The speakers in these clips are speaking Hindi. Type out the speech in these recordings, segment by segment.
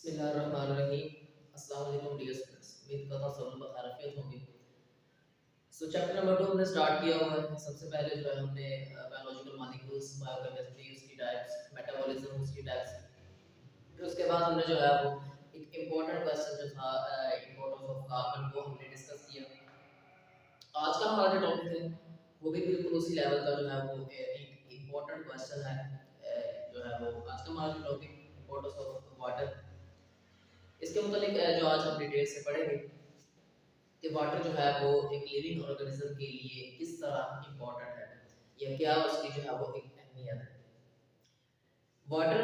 बिस्मिल्लाहिर्रहमानिर्रहीम। अस्सलाम वालेकुम डियर स्टूडेंट्स, उम्मीद करता हूँ सब लोग खैरियत होंगे। सो चैप्टर नंबर 2 हमने स्टार्ट किया हुआ है। सबसे पहले जो है हमने बायोलॉजिकल मॉलिक्यूल्स, बायोकेमिस्ट्री, उसकी टाइप्स, मेटाबॉलिज्म, उसकी टाइप्स। फिर उसके बाद हमने जो है वो एक इम्पोर्टेंट क्वेश्चन जो था इम्पोर्टेंस ऑफ कार्बन वो हमने डिस्कस किया। आज का हमारा जो टॉपिक है वो भी बिल्कुल उसी लेवल का जो है वो एक इम्पोर्टेंट क्वेश्चन है। जो है वो आज का हमारा जो टॉपिक इम्पोर्टेंस ऑफ वाटर, इसके मतलब जो आज हम डिटेल से पढ़ेंगे कि वाटर जो है वो एक लिविंग ऑर्गेनिज्म के लिए किस तरह इम्पोर्टेंट है या क्या उसकी जो है वो एक अहमियत है। वाटर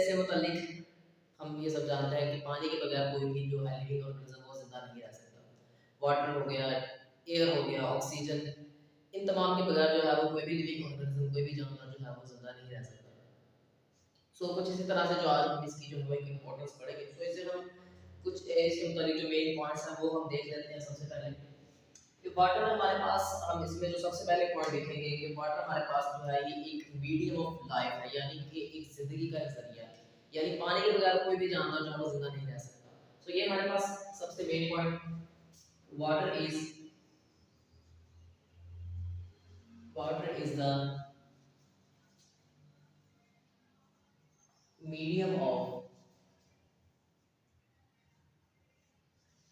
से मतलब हम ये सब जानते हैं कि पानी के बगैर कोई भी जो है लिविंग ऑर्गेनिज्म वो जिंदा नहीं रह सकता। वाटर हो गया, एयर हो गया, ऑक्सीजन, इन तमाम के बगैर जो है वो कोई भी लिविंग ऑर्गेनिज्म, कोई भी जानवर जो है वो जिंदा नहीं रह सकता। कुछ इसी तरह से जो आज हम इसकी जो है इम्पोर्टेंस पढ़ेंगे। इसे हम कुछ इसके मुताबिक जो मेन पॉइंट्स हैं वो हम देख लेते हैं। सबसे पहले कि वाटर हमारे पास, हम इसमें जो सबसे पहले पॉइंट देखेंगे कि वाटर हमारे पास जो है ये एक मीडियम ऑफ लाइफ है, यानी कि एक जिंदगी का जरिया है। यानी पानी के बगैर कोई भी जानवर जो है वो जिंदा नहीं रह सकता। ये हमारे पास सबसे main point, water is the medium of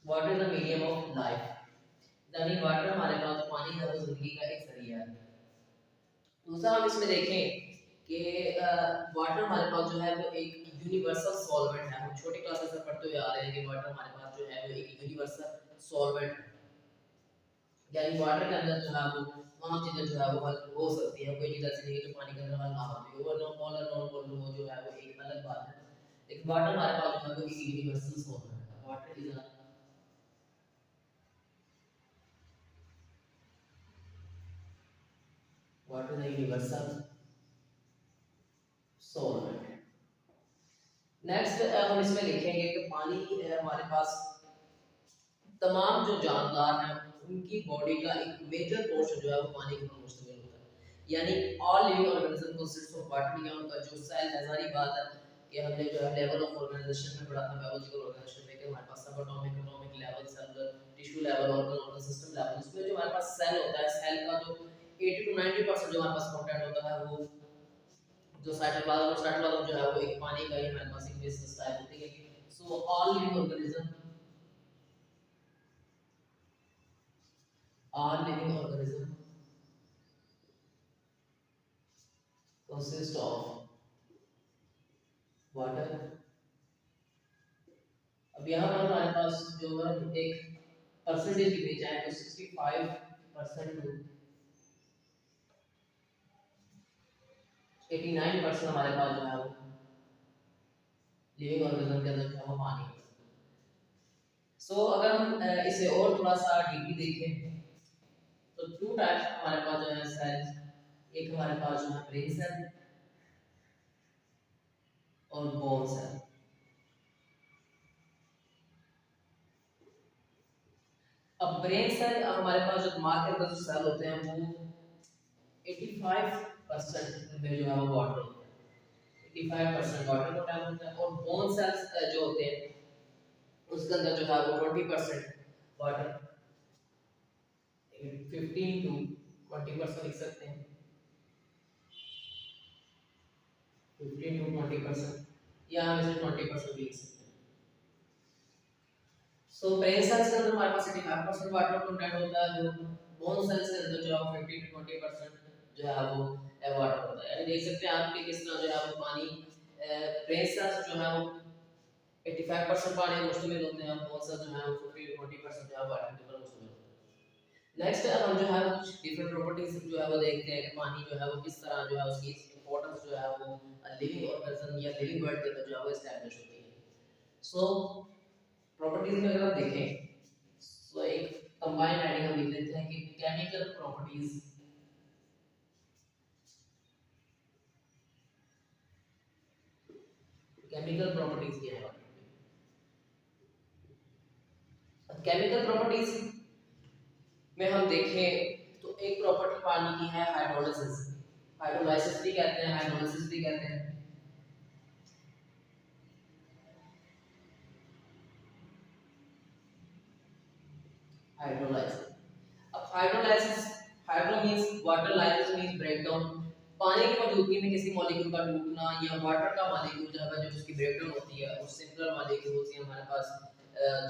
water is the medium of life. यानी वाटर हमारे पास, पानी है वो जिंदगी का एक जरिया है। दूसरा हम इसमें देखें कि वाटर हमारे पास जो है वो एक यूनिवर्सल सॉल्वेंट है। हम छोटी क्लासेस में पढ़ते हुए आ रहे हैं कि वाटर हमारे पास जो है वो एक यूनिवर्सल सॉल्वेंट है। यानी वाटर के अंदर जो है वो तमाम चीजें जो है वो हल हो सकती है। कोई चीज ऐसी नहीं है जो पानी के अंदर हल ना होती हो। वो नॉन मोलर नॉन मोलर वो जो है वो एक अलग बात है, लेकिन वाटर हमारे पास जो है वो एक यूनिवर्सल सॉल्वेंट है। Water is a universal solvent. Next हम इसमें लिखेंगे कि पानी हमारे पास तमाम जो जानदार हैं उनकी बॉडी का एक मेजर पोर्शन जो है वो पानी के ऊपर मुश्तमिल होता है। यानी all living organism consist of water. या उनका जो सेल है, सारी बात है कि हमने जो है लेवल ऑफ ऑर्गेनाइजेशन में पढ़ा था बायोलॉजिकल ऑर्गेनाइजेशन में कि हमारे पास सब atomic atomic level, cellular, tissue level, organ system level, उसमें जो हमारे पास सेल होता है, सेल का जो 80 टू 90% जो हमारे पास कंटेंट होता है वो जो साइटोप्लाज्म जो है वो एक पानी का ही हमारे पास एक बेसिस टाइप होती है। All living organism, all living organisms consist of water। अब यहाँ पर हमारे पास जो है एक परसेंटेज की चाहे तो 65% टू 89% हमारे पास जो है वो लिविंग ऑर्गेनिज्म के अंदर जो है वो पानी है। अगर हम इसे और थोड़ा सा डीपली देखें तो टू टाइप्स हमारे पास जो है सेल्स। एक हमारे पास जो है ब्रेन सेल और बोन सेल। अब ब्रेन सेल, हमारे पास जो दिमाग के अंदर जो सेल होते हैं वो 85% में जो है वो वाटर होता है। 85% वाटर कंटेंट होता है। और बोन सेल्स जो होते हैं उसके अंदर जो है वो 20% वाटर, 15 टू 20% लिख सकते हैं, 15 टू 20%, या हम इसे 20% लिख सकते हैं। ब्रेन सेल्स के अंदर हमारे पास 85% वाटर कंटेंट होता है। जो बोन सेल्स के अंदर जो है 15 टू 20% जो है वो वाटर होता है। यानी देख सकते हैं आप कि किस तरह जो है वो पानी, ब्रेन सेल्स जो है वो 85% पानी में मुश्तमिल होते हैं। बोन सेल्स जो है वो 15 टू 20% जो है वाटर के ऊपर मुश्तमिल होते हैं। नेक्स्ट हम जो है कुछ डिफरेंट प्रॉपर्टीज जो है वो देखते हैं कि पानी जो है वो किस तरह जो है उसकी इंपॉर्टेंस जो है वो लिविंग ऑर्गेनिज्म या लिविंग वर्ल्ड के अंदर जो है वो एस्टैब्लिश होती है। प्रॉपर्टीज में अगर आप देखें एक कंबाइंड हेडिंग हम लिख देते हैं कि केमिकल प्रॉपर्टीज। केमिकल प्रॉपर्टीज क्या है? केमिकल प्रॉपर्टीज में हम देखें तो एक प्रॉपर्टी पानी की है हाइड्रोलिसिस। हाइड्रोलाइसिस भी कहते हैं, हाइड्रोलिसिस भी कहते हैं। हाइड्रोलाइसिस। अब hydrolysis, hydro means water, lysis means break down. पानी की मौजूदगी में किसी मॉलिक्यूल का टूटना या वाटर का मॉलिक्यूल जब उसकी ब्रेक डाउन होती है और सिंपल मॉलिक्यूल होती है हमारे पास,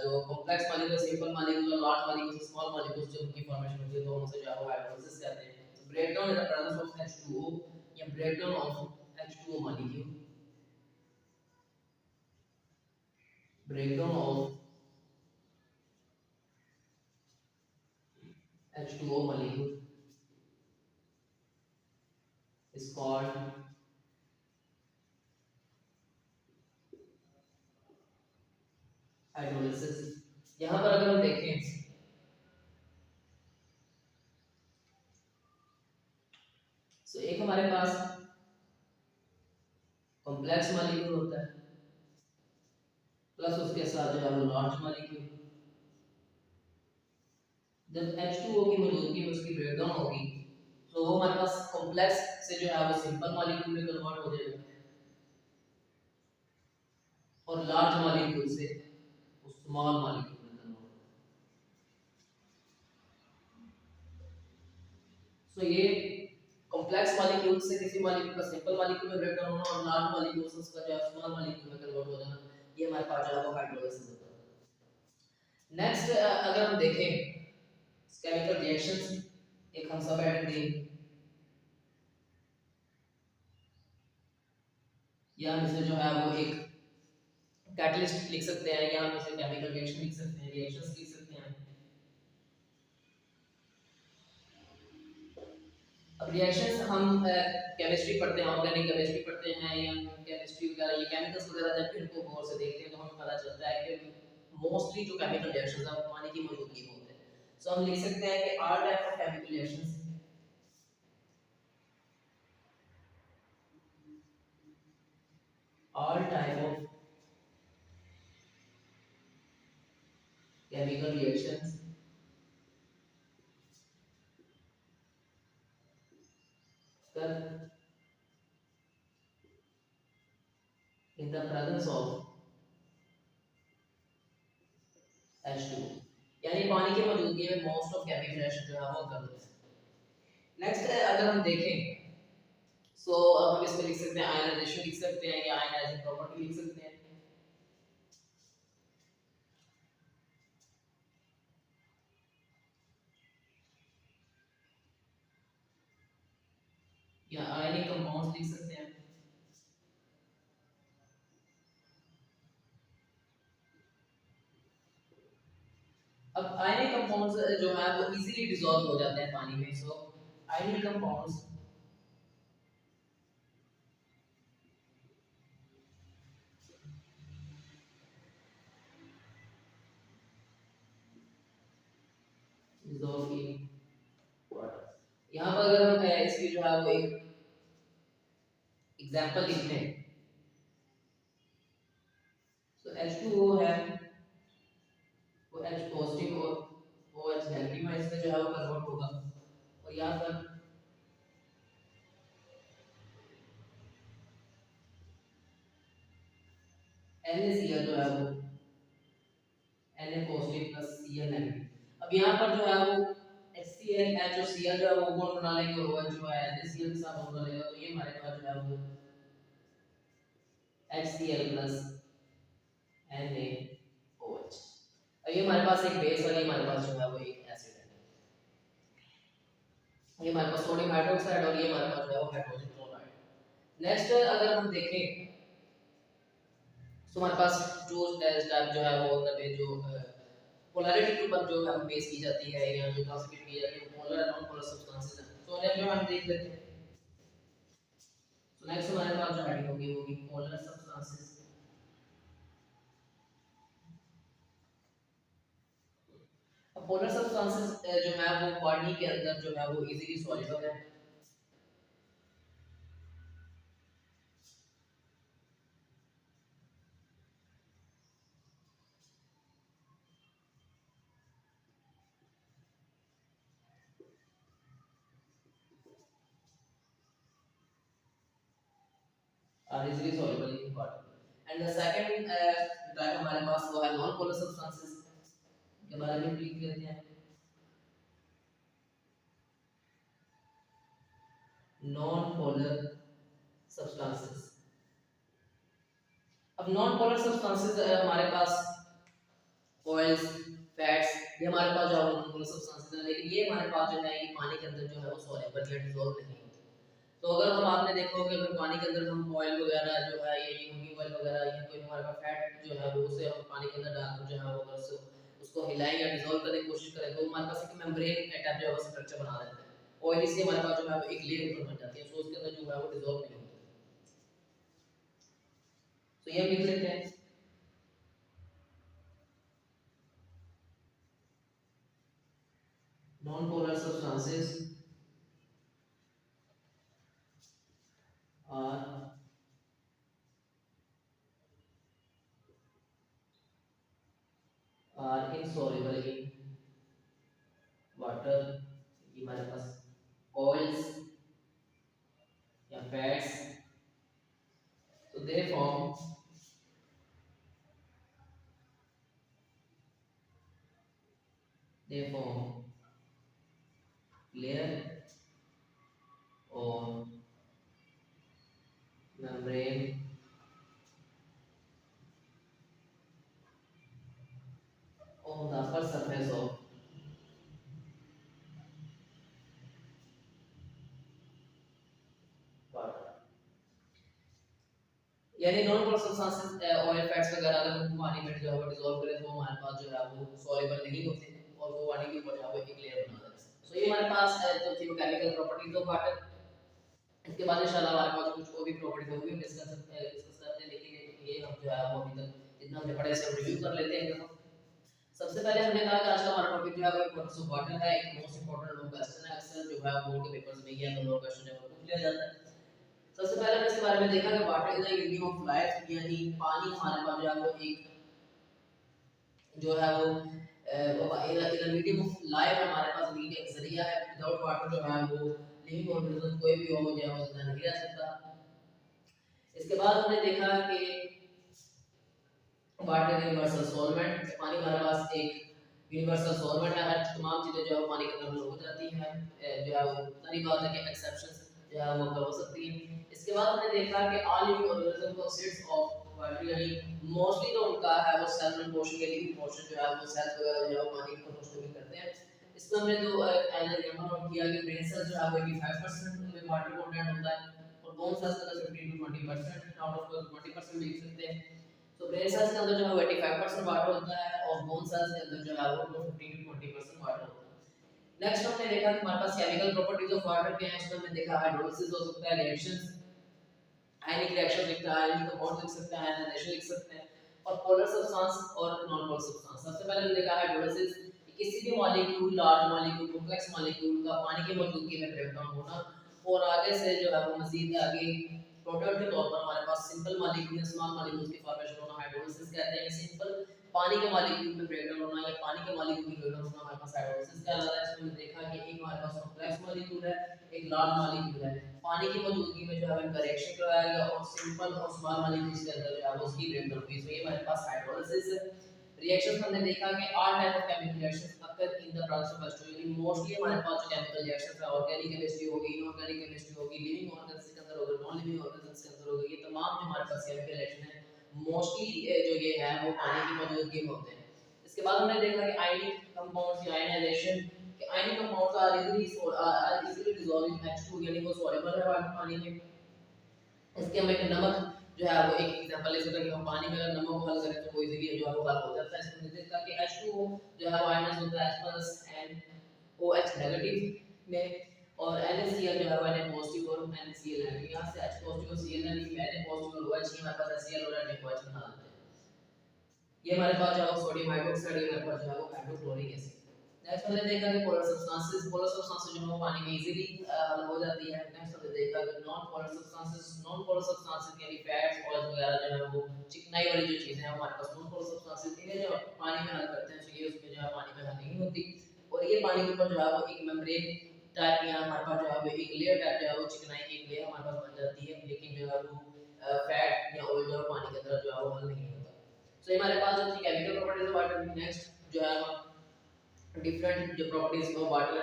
जो कॉम्प्लेक्स मॉलिक्यूल, सिंपल मॉलिक्यूल और लार्ज मॉलिक्यूल से स्मॉल मॉलिक्यूल जब उनकी फॉर्मेशन होती है तो उसे जो है हाइड्रोलाइसिस कहते हैं। तो break down in the presence of H2O या break down of H2O molecule, break down of H2O molecule is called hydrolysis. यहाँ पर अगर हम देखें, तो एक हमारे पास कॉम्प्लेक्स मॉलिक्यूल होता है प्लस उसके साथ जो है वो लार्ज मॉलिक्यूल। जब H2O की मौजूदगी में उसकी ब्रेकडाउन होगी तो वो हमारे पास कॉम्प्लेक्स से जो है वो सिंपल मॉलिक्यूल में कन्वर्ट हो जाएगा और लार्ज मॉलिक्यूल से स्मॉल मॉलिक्यूल में कन्वर्ट होगा। सो ये कॉम्प्लेक्स मॉलिक्यूल से किसी मॉलिक्यूल का सिंपल मॉलिक्यूल में ब्रेकडाउन होना और लार्ज मॉलिक्यूल से उसका जो है स्मॉल मॉलिक्यूल में कन्वर्ट हो जाना, ये हमारे पास जो है वो हाइड्रोलिसिस होता है। नेक्स्ट अगर हम देखें केमिकल रिएक्शंस, एक हम सब एडिटिव या हम इसे जो है वो एक कैटलिस्ट लिख सकते हैं या हम इसे केमिकल रिएक्शन लिख सकते हैं, रिएक्शंस लिख सकते हैं। अब रिएक्शंस हम केमिस्ट्री पढ़ते हैं, ऑर्गेनिक केमिस्ट्री पढ़ते हैं या केमिस्ट्री वगैरह ये केमिकल्स वगैरह जब भी इनको गौर से देखते हैं तो हमें पता चलता है कि मोस्टली जो केमिकल रिएक्शंस हैं वो पानी की मौजूदगी में होते हैं। सो हम लिख सकते हैं कि all type of chemical reactions, all type of chemical reactions occur in the presence of H2, यानी पानी की मौजूदगी में मोस्ट ऑफ केमिकल रिएक्शन जो है वो occur होते हैं। नेक्स्ट अगर हम देखें सो हम इसमें लिख सकते हैं आयनाइजेशन लिख सकते हैं या आयनाइजिंग प्रॉपर्टी लिख सकते हैं। या आयनिक कंपाउंड्स लिख सकते हैं। अब आयनिक कंपाउंड्स जो है वो इजीली डिसॉल्व हो जाते हैं पानी में। So ionic compounds dissolve in water. यहाँ पर अगर हम इसकी जो है वो एक एग्जांपल लिखते हैं तो H2O है वो H पॉजिटिव और OH नेगेटिव में इसमें जो है वो कन्वर्ट होगा और यहाँ पर NaCl जो है वो Na positive plus Cl negative. अब यहाँ पर जो है वो HCl H और Cl जो है वो बॉन्ड बना लेंगे और OH जो है NaCl के साथ बॉन्ड बना लेगा तो ये हमारे पास जो है वो HCl प्लस NaOH। अब ये हमारे पास एक बेस है, ये हमारे पास जो है वो एक एसिड है, ये हमारे पास सोडियम हाइड्रोक्साइड और ये हमारे पास जो है वो हाइड्रोजन क्लोराइड। नेक्स्ट अगर हम देखें तो हमारे पास जो टाइप जो है वो मतलब जो पोलैरिटी के ऊपर जो है बेस की जाती है या जो क्लासिफिकेशन की जाती है वो पोलर और नॉन पोलर सब्सटेंसेस हैं। तो उन्हें जो हम देख लेते हैं। तो नेक्स्ट हमारे पास जो हेडिंग होगी वो होगी पोलर सब्सटेंसेस। अब पोलर सब्सटेंसेस जो है वो बॉडी के अंदर जो है वो इजीली सॉल्युबल है। are easily soluble in water. And the second type हमारे पास वो है नॉन पोलर सब्सटेंसेस के बारे में लिख लेते हैं। Non polar substances. अब नॉन पोलर सब्सटेंसेस हमारे पास ऑयल्स, फैट्स, ये हमारे पास जो नॉन पोलर सब्सटेंसेस हैं, लेकिन ये हमारे पास जो है ये पानी के अंदर जो है वो सॉल्युबल या डिसॉल्व नहीं होते। तो अगर हम आपने देखा होगा अगर पानी के अंदर हम ऑयल वगैरह जो है ये मुर्गी ऑयल वगैरह या कोई हमारे पास फैट जो है वो उसे हम पानी के अंदर डालकर जो है वो अगर उसको हिलाएं या डिसॉल्व करने की कोशिश करें तो हमारे पास एक मेम्ब्रेन टाइप जो है स्ट्रक्चर बना देता है। ऑयल से हमारे पास जो है एक लेयर ऊपर बन जाती है, सो उसके अंदर जो है वो डिसॉल्व नहीं होता। तो ये हम लिख लेते हैं non-polar substances are insoluble in water। ये हमारे पास oils या fats, so they form layer or membrane on the upper surface of water। यानी non polar substances oil fats वगैरह अगर हम पानी में जो है डिसॉल्व करें तो हमारे पास जो है वो सॉल्युबल नहीं होते और वो पानी के ऊपर जो है वो एक लेयर बना देते हैं। सो ये हमारे पास तो थी केमिकल प्रॉपर्टीज ऑफ वाटर। इसके बाद इंशाल्लाह हमारे पास कुछ और भी प्रॉपर्टीज होगी डिस्कस करते हैं, लेकिन ये हम जो है वो अभी तक जितना हमने पढ़ा इसे रिव्यू कर लेते हैं। सबसे पहले हमने कहा कि आज का हमारा टॉपिक जो है वो इम्पोर्टेंस ऑफ वाटर है। एक मोस्ट इंपोर्टेंट लोग क्वेश्चन है, अक्सर जो है बोर्ड के पेपर्स में ये लोग क्वेश्चन है वो पूछ लिया जाता है। सबसे पहले हमने इसके बारे में देखा कि water is the medium of life, यानी पानी हमारे पास जो है वो एक जो है वो इधर मीडियम ऑफ लाइफ हमारे पास जिंदगी का एक जरिया है। विदाउट वाटर जो है वो लिविंग ऑर्गेनिज्म कोई भी हो जो है वो जिंदा नहीं रह सकता। इसके बाद हमने देखा कि वाटर इज यूनिवर्सल सॉल्वेंट, पानी हमारे पास एक यूनिवर्सल सॉल्वेंट है, हर तमाम चीजें जो है पानी के अंदर हो जाती हैं। जो है वो सारी बात है कि एक्सेप्शंस जो है वो हो सकती हैं। इसके बाद हमने देखा कि all living organism consist of water, यानी मोस्टली तो उनका है वो सेल पोर्शन के लिविंग पोर्शन जो है वो सेल्स वगैरह जो है वो पानी के पोर्शन करते हैं। इसमें हमने जो एग्जांपल नोट किया कि ब्रेन सेल्स जो है वो 85% में वाटर कंटेंट होता है और बोन सेल्स का 15 to 20%, आउट ऑफ 20% लिख सकते हैं। तो ब्रेन सेल्स के अंदर जो है 85% वाटर होता है और बोन सेल्स के अंदर जो है वो 15 to 20% वाटर होता है। नेक्स्ट हमने देखा कि हमारे पास केमिकल प्रॉपर्टीज ऑफ वाटर क्या है। इसमें हमने देखा हाइड्रोलिसिस हो सकता है, रिएक्शंस, आयनिक रिएक्शन लिखता है, आयनिक कंपाउंड लिख सकते हैं, आयनाइजेशन लिख सकते हैं, और पोलर सब्सटेंस और नॉन पोलर सब्सटेंस। सबसे पहले हमने देखा हाइड्रोलिसिस, किसी भी molecule, large molecule, complex molecule का पानी की मौजूदगी में ब्रेकडाउन होना और आगे से जो है वो मजीद आगे प्रोडक्ट के तौर पर हमारे पास सिंपल मॉलिक्यूल, स्मॉल मॉलिक्यूल्स की फॉर्मेशन होना हाइड्रोलिसिस कहते हैं। सिंपल पानी के मॉलिक्यूल में ब्रेकडाउन होना या पानी के मॉलिक्यूल में ब्रेकडाउन होना हमारे पास हाइड्रोलिसिस कहलाता है। इसमें देखा कि एक हमारे पास कॉम्प्लेक्स मॉलिक्यूल है, एक लार्ज मॉलिक्यूल है, पानी की मौजूदगी में जो है इनका रिएक्शन करवाया गया और सिंपल और स्मॉल मॉलिक्यूल्स के अंदर जो है वो उसकी ब्रेकडाउन हुई। तो ये हमारे पास हाइड्रोलिसिस है। रिएक्शन हमने देखा कि all type of chemical reactions occur in the process of H2, यानी मोस्टली हमारे पास जो केमिकल रिएक्शंस है ऑर्गेनिक केमिस्ट्री होगी, इनऑर्गेनिक केमिस्ट्री होगी, लिविंग ऑर्गेनिज्म के अंदर होगी, नॉन लिविंग ऑर्गेनिज्म के अंदर होगी, ये तमाम जो हमारे पास केमिकल रिएक्शन है मोस्टली जो ये है वो पानी की मौजूदगी में होते हैं। इसके बाद हमने देखा कि आयनिक कंपाउंड्स की आयनाइजेशन, कि ionic compounds are easily dissolve in H2, यानी वो सॉल्युबल है पानी में। इसके हम एक नमक जो है वो एक एग्जांपल ले सकते हैं कि हम पानी में अगर नमक को हल करें तो वो इजीली जो है वो हल हो जाता है। इसमें देखा कि H2O जो है वो आयनाइज होता है NOH नेगेटिव में और NaCl जो है वो Na पॉजिटिव और NaCl है। यहां से H पॉजिटिव और Cl है, Na पॉजिटिव और OH हमारे पास Cl और NaOH बना देते हैं। ये हमारे पास जो है सोडियम हाइड्रोक्साइड, ये हमारे पास जो है वो हाइड्रोक्लोरिक एसिड। नेक्स्ट हमने देखा कि पोलर सब्सटेंसेस जो है पानी में इजीली हल हो जाती है। नेक्स्ट हमने देखा कि नॉन पोलर सब्सटेंसेस यानी फैट्स, ऑयल्स वगैरह जो है वो चिकनाई वाली जो चीजें हैं हमारे पास नॉन पोलर सब्सटेंसेस इन्हें जो पानी में हल करते हैं, तो ये उसमें जो है पानी में हल नहीं होती और ये पानी के ऊपर जो है वो एक मेम्ब्रेन टाइप या हमारे पास जो है वो एक लेयर टाइप जो है वो चिकनाई की एक लेयर हमारे पास बन जाती है, लेकिन जो है वो फैट या ऑयल जो है पानी के अंदर जो है वो हल नहीं होता। सो ये हमारे पास जो chemical properties of water. Next जो है डिफरेंट जो प्रॉपर्टीज ऑफ वाटर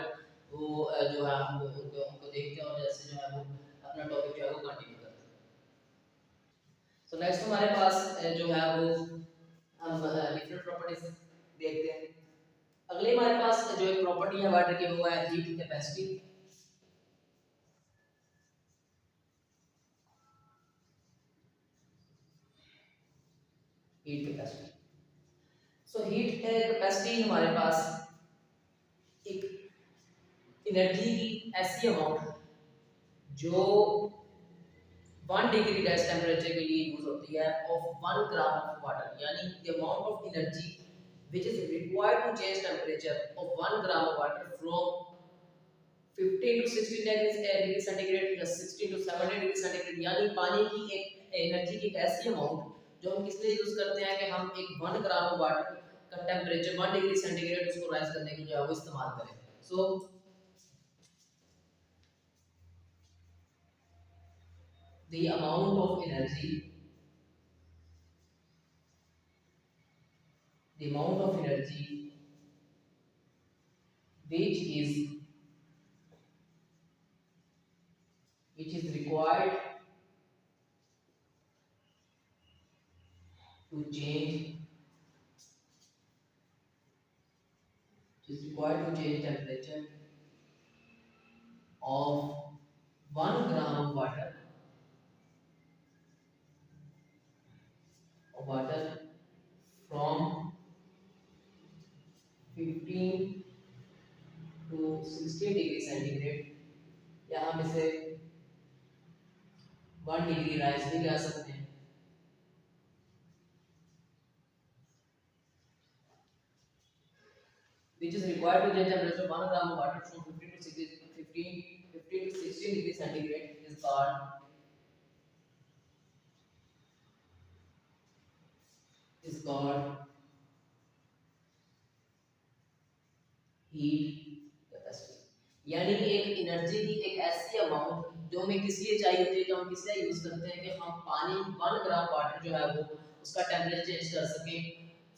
वो जो है हम उनको देखते हैं और जैसे जो है वो अपना टॉपिक जो है वो कंटिन्यू करते हैं। सो नेक्स्ट हमारे पास जो है वो हम डिफरेंट प्रॉपर्टीज देखते हैं। अगले हमारे पास जो एक प्रॉपर्टी है वाटर की वो है heat capacity. Heat capacity, so heat capacity हमारे पास एक एनर्जी की ऐसी अमाउंट जो 1 डिग्री डेस्क टेम्परेचर के लिए यूज होती है ऑफ 1 ग्राम ऑफ वाटर, यानी the amount of energy which is required to change temperature of 1 gram of water from 15 to 16 degree centigrade या 16 to 17 डिग्री सेंटीग्रेड, यानी पानी की एक एनर्जी की एक ऐसी अमाउंट जो हम किस लिए यूज करते हैं कि हम एक 1 ग्राम ऑफ वाटर का टेम्परेचर 1 डिग्री सेंटीग्रेड उसको राइज करने के लिए वो इस्तेमाल करें। सो the amount of energy the amount of energy which is required to change temperature of 1 gram of water from 15 to 16 degree centigrade, या हम इसे 1 डिग्री राइज भी कर सकते हैं। which is required to change temperature of 1 gram of water from 15 to 16 degree centigrade is called heat capacity, यानी कि एक एनर्जी की एक ऐसी अमाउंट जो हमें किस लिए चाहिए होती है, जो हम किस लिए यूज करते हैं कि हम पानी 1 ग्राम वाटर जो है वो उसका टेम्परेचर चेंज कर सकें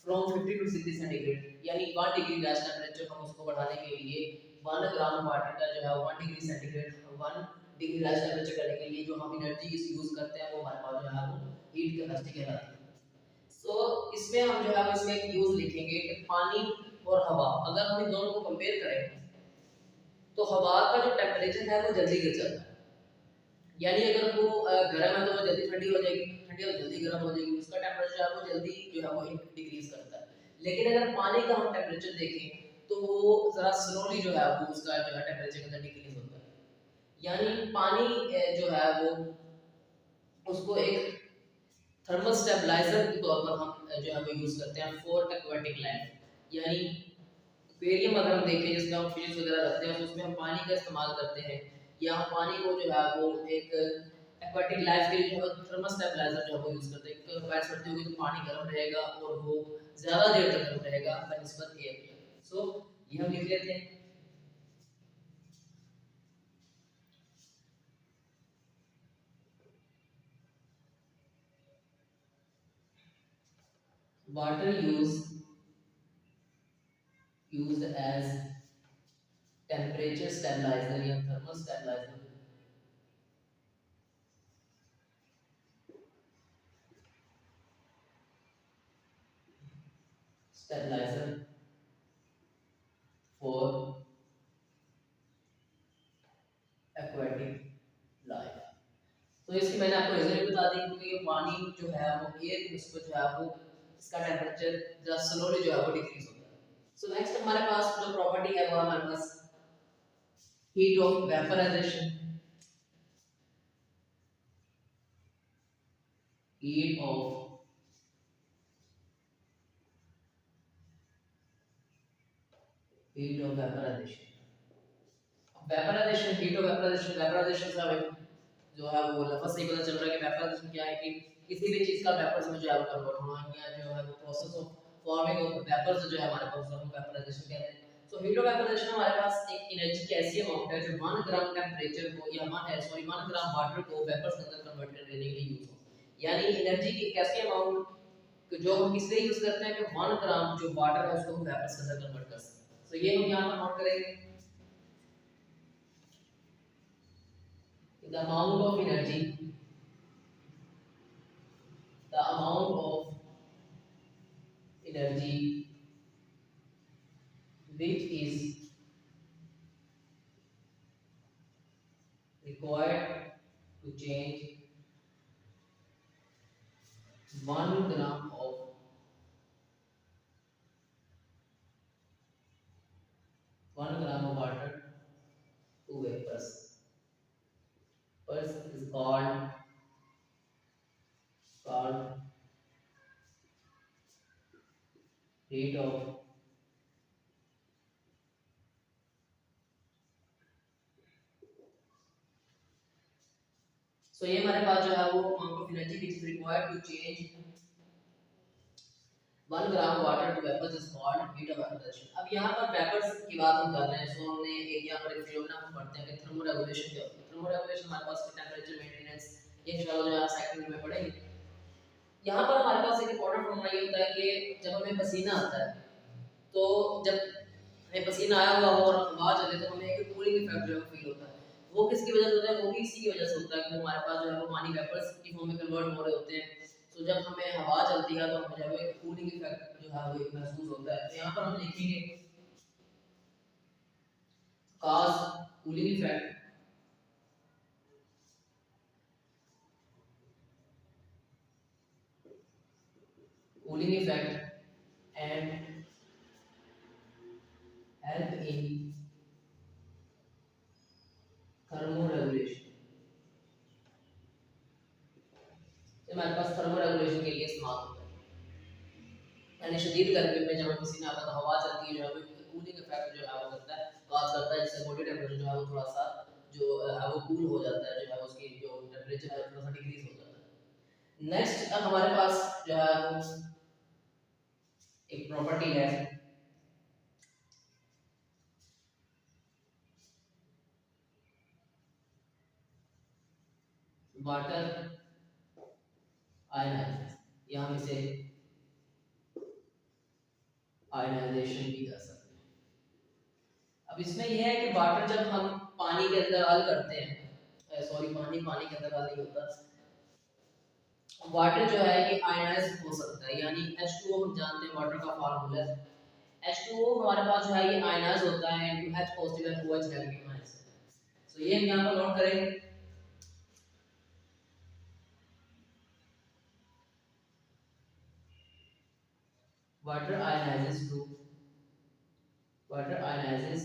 फ्रॉम 50 टू 60 सेंटीग्रेड, यानी 1 डिग्री गैस टेम्परेचर हम उसको बढ़ाने के लिए 1 ग्राम वाटर का जो है 1 degree centigrade 1 degree gas temperature करने के लिए जो हम एनर्जी यूज करते हैं वो हमारे पास जो है वो हीट कैपेसिटी कहलाती है। सो इसमें हम जो है वो इसमें एक यूज लिखेंगे कि पानी और हवा, अगर हम इन दोनों को कंपेयर करें तो हवा का जो टेम्परेचर है वो जल्दी गिर जाता है, यानी अगर वो गर्म है तो वो जल्दी ठंडी हो जाएगी, ठंडी हो जल्दी गर्म हो जाएगी, उसका टेम्परेचर है वो जल्दी जो है वो डिक्रीज करता है। लेकिन अगर पानी का हम टेम्परेचर देखें तो वो जरा स्लोली जो है वो उसका जो है टेम्परेचर के अंदर डिक्रीज होता है, यानी पानी जो है वो उसको एक थर्मल स्टेबलाइजर के तौर पर हम जो है वो यूज करते हैं फॉर एक्वेटिक लाइफ, यानी एक्वेरियम अगर हम देखें जिसमें हम फिश वगैरह रखते हैं तो उसमें हम पानी का इस्तेमाल करते हैं, या हम पानी को जो है वो एक एक्वेटिक लाइफ के लिए जो है थर्मल स्टेबलाइजर जो है वो यूज करते हैं, क्योंकि बारिश पड़ती होगी तो पानी गर्म रहेगा और वो ज़्यादा देर तक गर्म रहेगा बनिस्बत एयर के। सो ये हम लिख लेते हैं। Water used as temperature stabilizer या thermal stabilizer for aquatic life। तो इसकी मैंने आपको रीजन भी बता दी क्योंकि ये पानी जो है वो एयर की निस्बत जो है वो इसका टेम्परेचर जरा स्लोली जो है वो डिक्रीज होता है। सो नेक्स्ट हमारे पास जो प्रॉपर्टी है वो हमारे पास heat of vaporization. Heat of vaporization, vaporization का जो है वो लफ्ज़ से पता चल रहा है कि वेपराइजेशन क्या है कि किसी भी चीज़ का वेपर्स में जो है वो कन्वर्ट होना, या जो है वो process of forming of vapours जो है हमारे पास उसको वेपराइजेशन कहते हैं। सो हीट ऑफ वेपराइजेशन हमारे पास एक एनर्जी की ऐसी अमाउंट है जो 1 ग्राम टेम्परेचर को या 1 ग्राम वाटर को वेपर्स के अंदर कन्वर्ट करने के लिए यूज हो, यानी एनर्जी की एक ऐसी अमाउंट जो हम किस लिए यूज करते हैं कि 1 ग्राम जो वाटर है उसको हम वेपर्स के अंदर कन्वर्ट कर सकते हैं। सो ये हम यहां पर नोट करेंगे। the amount of energy, the amount of energy which is required to change 1 gram of 1 gram of water to vapors. First is called rate of so ये हमारे पास जो है वो amount of energy which is required to change 1 gram water to vapors is called heat of vaporization. अब यहाँ पर वेपर्स की बात हम कर रहे हैं सो हमने एक यहाँ पर एक फिनोमेना हम पढ़ते हैं कि थर्मोरेगुलेशन क्या होता है। थर्मोरेगुलेशन हमारे पास टेंपरेचर मेंटेनेंस ये इंशाल्लाह जो है सेकंड में पढ़ेंगे। यहाँ पर हमारे पास एक इंपॉर्टेंट फॉर्मूला ये होता है कि जब हमें पसीना आता है तो जब हमें पसीना आया हुआ हो और हवा चले तो हमें एक कूलिंग इफेक्ट जो है फील होता है। वो किसकी वजह से होता है? वो भी इसी की वजह से होता है कि वो हमारे पास जो है वो पानी वेपर्स की फॉर्म में कन्वर्ट हो रहे होते हैं। तो जब हमें हवा चलती है तो हमें जो है एक कूलिंग इफेक्ट जो है वो एक महसूस होता है। तो यहाँ पर हम लिखेंगे cause cooling effect and help in thermoregulation। तो हमारे पास थर्मोरेगुलेशन के लिए इस्तेमाल होता है। यानी शदीद गर्मी में जब हम पसीना आता है तो हवा चलती है जो है वो कूलिंग इफेक्ट जो है वो करता है, कॉज करता है, जिससे बॉडी टेम्परेचर जो है वो थोड़ा सा जो है वो कूल हो जाता है, जो है उसकी जो टेम्परेचर है थोड़ा सा डिक्रीज हो जाता है। नेक्स्ट अब हमारे पास जो है वो एक प्रॉपर्टी है वाटर आयनाइजेशन, या हम इसे आयनाइजेशन भी कह सकते हैं। अब इसमें यह है कि वाटर जब हम पानी के अंदर हल करते हैं, सॉरी पानी के अंदर हल नहीं होता, वाटर जो है ये आयनाइज हो सकता है। यानी H2O हम जानते हैं वाटर का फार्मूला है, H2O हमारे पास जो है ये आयनाइज होता है into H positive and OH negative ions. So ये हम यहां पर नोट करेंगे। Water ionizes to water ionizes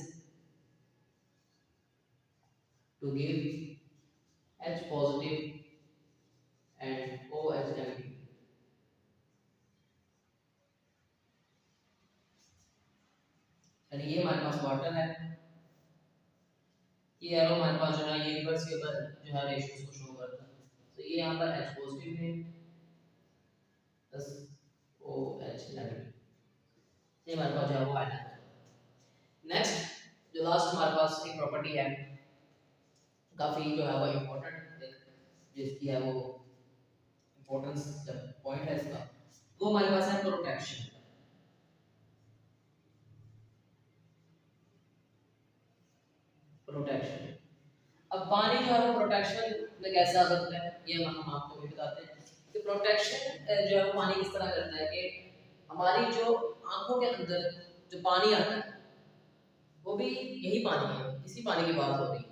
to give H positive and OH negative। यानी ये हमारे पास वाटर है, ये एरो हमारे पास जो है ये रिवर्सिबल जो है रेशियोज को शो करता है। तो ये यहाँ पर H पॉजिटिव है प्लस OH नेगेटिव, ये हमारे पास जो है वो आयन है। नेक्स्ट जो लास्ट हमारे पास एक प्रॉपर्टी है काफी जो है वो इम्पोर्टेंट जिसकी है वो इम्पोर्टेंस जब पॉइंट है इसका, वो हमारे पास है प्रोटेक्शन। प्रोटेक्शन अब पानी जो है वो प्रोटेक्शन में कैसे आ सकता है ये हम आपको भी बताते हैं कि प्रोटेक्शन जो है वो पानी किस तरह करता है कि हमारी जो आंखों के अंदर जो पानी आता है वो भी यही पानी है, इसी पानी की बात हो रही है।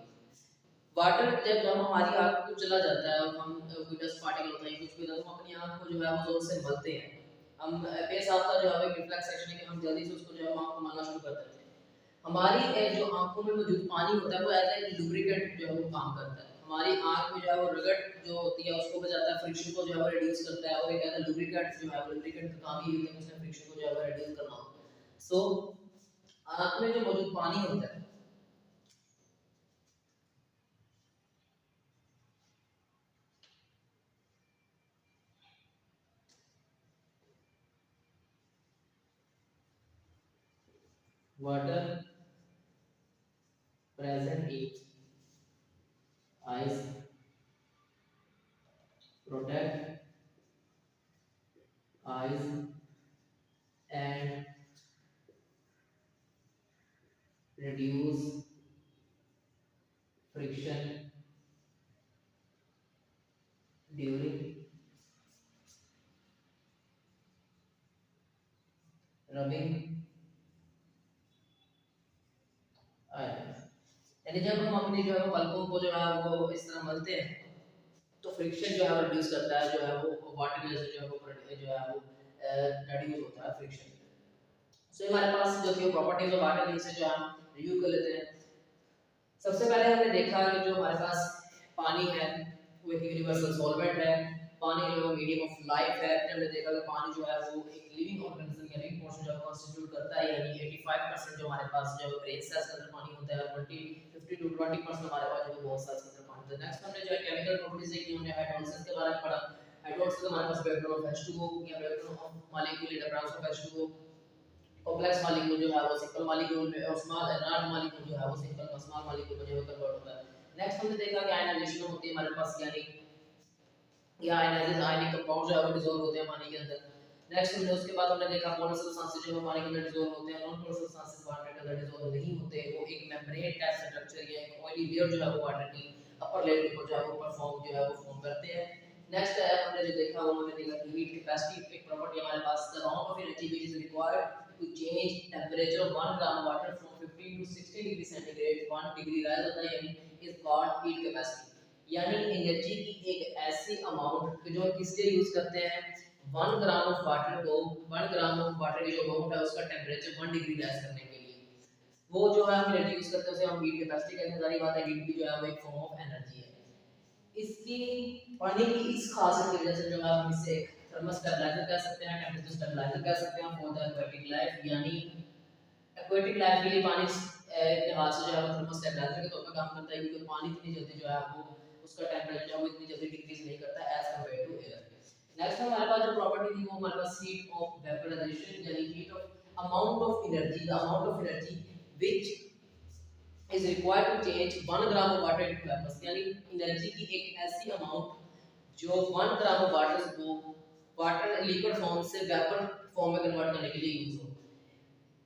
वाटर जब हम हमारी आंख को चला जाता है और हम कोई डस्ट पार्टिकल होता है कुछ भी होता है तो हम अपनी आंख को जो है वो जोर से मलते हैं। हम पेशाब का जो है एक रिफ्लेक्स एक्शन है कि हम जल्दी से उसको जो है आंख को मलना शुरू कर देते हैं। हमारी जो आंखों में मौजूद पानी होता है वो एज ए लुब्रिकेंट जो है वो काम करता है। हमारी आंख में जो है वो रगड़ जो होती है उसको बचाता है, फ्रिक्शन को जो है वो रिड्यूस करता है, और एक एज ए लुब्रिकेंट जो है वो लुब्रिकेंट का काम ही होता है कि उसने फ्रिक्शन को जो है वो रिड्यूस करना होता है। सो आंख में जो मौजूद पानी होता है water present in eyes protect eyes and reduce friction during rubbing iron। यानी जब हम अपनी जो है पलकों को जो है वो इस तरह मलते हैं तो फ्रिक्शन जो है वो रिड्यूस करता है, जो है वो वाटर की वजह से जो है वो रिड्यूस होता है फ्रिक्शन। सो हमारे पास जो थी प्रॉपर्टीज ऑफ वाटर, इसे जो हम रिव्यू कर लेते हैं। सबसे पहले हमने देखा कि जो हमारे पास पानी है वो एक यूनिवर्सल सॉल्वेंट है, पानी जो है मीडियम ऑफ लाइफ है। फिर हमने देखा कि पानी जो है वो एक लिविंग ऑर्गेनिज्म या लिविंग पोर्शन जो कंस्टिट्यूट करता है, यानी 85% जो हमारे पास जो ब्रेन सेल्स के अंदर पानी होता है, 50 to 20% हमारे पास जो बहुत सेल्स के अंदर पानी होता है। नेक्स्ट हमने जो केमिकल प्रॉपर्टीज देखी, हमने हाइड्रोलिसिस के बारे में पढ़ा। हाइड्रोलिसिस हमारे पास ब्रेकडाउन ऑफ H2O या ब्रेकडाउन ऑफ मॉलिक्यूल या breakdown of H2O, complex molecule जो है वो सिंपल मॉलिक्यूल में, और स्मॉल लार्ज मॉलिक्यूल जो है वो सिंपल स्मॉल मॉलिक्यूल में जो है कन्वर्ट होता है। नेक्स्ट हमने देखा कि आयनाइजेशन होती है हमारे पास, यानी या आयनाइजेशन आयनिक कंपाउंड जो है वो डिसॉल्व होते हैं पानी के अंदर। नेक्स्ट हमने उसके बाद हमने देखा पोलर सब्सटेंसेस जो पानी के अंदर डिसॉल्व होते हैं, नॉन पोलर सब्सटेंसेस वाटर के अंदर डिसॉल्व नहीं होते, वो एक मेम्ब्रेन टाइप स्ट्रक्चर या एक ऑयली लेयर जो है वो वाटर की अपर लेयर के ऊपर जो है वो परफॉर्म जो है वो फॉर्म करते हैं। नेक्स्ट है हमने जो देखा वो हमने देखा कि हीट कैपेसिटी एक प्रॉपर्टी हमारे पास, the amount of energy which is required to change temperature of 1 gram of water from 15 to 60 degree centigrade 1 degree rise होता है, यानी is called heat capacity। यानी एनर्जी की एक ऐसी अमाउंट जो किस लिए यूज करते हैं, 1 ग्राम ऑफ वाटर को, 1 ग्राम ऑफ वाटर की जो अमाउंट है उसका टेम्परेचर 1 डिग्री राइज करने के लिए वो जो है हम एनर्जी यूज करते हैं, उसे हम हीट कैपेसिटी कहते हैं। सारी बात है, हीट भी जो है वो एक फॉर्म ऑफ एनर्जी है। इसकी पानी की इस खासियत की वजह से जो है हम इसे एक थर्मल स्टेबलाइजर कह सकते हैं, टेंपरेचर स्टेबलाइजर कह सकते हैं फॉर द एक्वेटिक लाइफ। यानी एक्वेटिक लाइफ के लिए पानी लिहाज से जो है वो थर्मल स्टेबलाइजर के तौर पर काम करता है, क्योंकि पानी इतनी जल्दी जो है वो उसका टेंपरेचर जो है वो इतनी जल्दी डिक्रीज नहीं करता as compare to air. Next हमारे पास जो प्रॉपर्टी थी वो हमारे पास हीट ऑफ वेपोराइजेशन, यानी heat of amount of energy, the amount of energy which is required to change 1 gram of water into vapors। यानी एनर्जी की एक ऐसी अमाउंट जो 1 ग्राम ऑफ वाटर को वाटर लिक्विड फॉर्म से वेपर फॉर्म में कन्वर्ट करने के लिए यूज हो,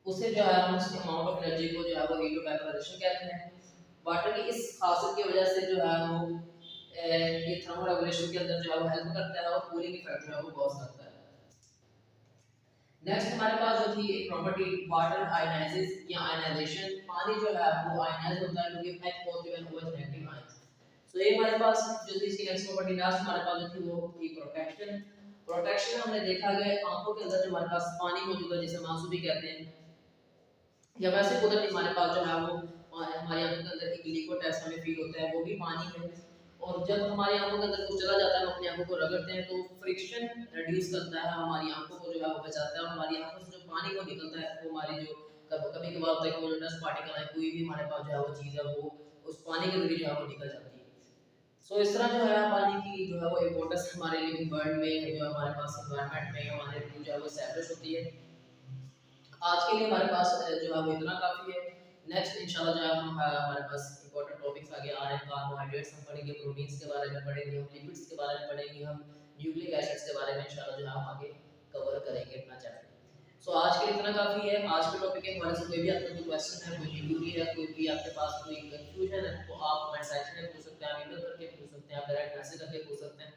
उसे जो है हम उस अमाउंट ऑफ एनर्जी को जो है वो हीट ऑफ वेपोराइजेशन कहते हैं। वाटर की इस खासियत की वजह से जो है वो ये थर्मल रेगुलेशन के अंदर जो है वो हेल्प करता है और कूलिंग इफेक्ट जो है वो कॉज करता है। नेक्स्ट हमारे पास जो थी एक प्रॉपर्टी वाटर आयनाइजेस या आयनाइजेशन, पानी जो है वो आयनाइज होता है क्योंकि H positive and OH negative ions. So ये हमारे पास जो थी इसकी नेक्स्ट प्रॉपर्टी नेक्स्ट हमारे पास जो थी वो थी प्रोटेक्शन। प्रोटेक्शन हमने देखा कि आंखों के अंदर जो हमारे पास पानी मौजूद है जिसे आंसू भी कहते हैं, या वैसे कुदरती हमारे पास जो है वो हमारी आंखों के अंदर एक लिक्विड टेस्ट हमें फील होता है, वो भी पानी है। और जब हमारी आंखों के अंदर कुछ चला जाता है, हम अपनी आंखों को रगड़ते हैं तो फ्रिक्शन रिड्यूस करता है, हमारी आंखों को जो है वो बचाता है, और हमारी आंखों से जो पानी को निकलता है वो हमारी जो कभी कभार होता है कि वो जो डस्ट पार्टिकल है कोई भी हमारे पास जो है वो चीज़ है वो उस पानी के जरिए जो है वो निकल जाती है। सो इस तरह जो है पानी की जो है वो इम्पोर्टेंस हमारे लिविंग वर्ल्ड में जो हमारे पास एनवायरनमेंट में हमारे जो है वो एस्टैब्लिश होती है। आज के लिए हमारे पास जो है वो इतना काफ़ी है। नेक्स्ट इंशाल्लाह जो है हम हमारे पास इंपॉर्टेंट टॉपिक्स आगे आ रहे हैं, कार्बोहाइड्रेट्स हम पढ़ेंगे, प्रोटीन्स के बारे में पढ़ेंगे, हम लिपिड्स के बारे में पढ़ेंगे, हम न्यूक्लिक एसिड्स के बारे में इंशाल्लाह जो है हम आगे कवर करेंगे अपना चैप्टर। सो आज के लिए इतना काफ़ी है। आज के टॉपिक के हमारे से कोई भी आपका कोई क्वेश्चन है, कोई क्वेरी है, कोई भी आपके पास कोई कंफ्यूजन है तो आप कमेंट सेक्शन में पूछ सकते हैं, आप ईमेल करके पूछ सकते हैं, आप डायरेक्ट मैसेज करके पूछ सकते हैं।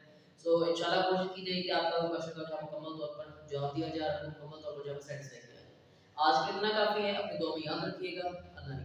सो इंशाल्लाह कोशिश की जाएगी कि आपका क्वेश्चन का मुकम्मल तौर पर जवाब दिया जाए, मुकम्मल तौर पर जवाब सेटिस्फाई किया जाए। आज के लिए इतना काफ़ी है, अपने दुआ में याद रखिएगा। अल्लाह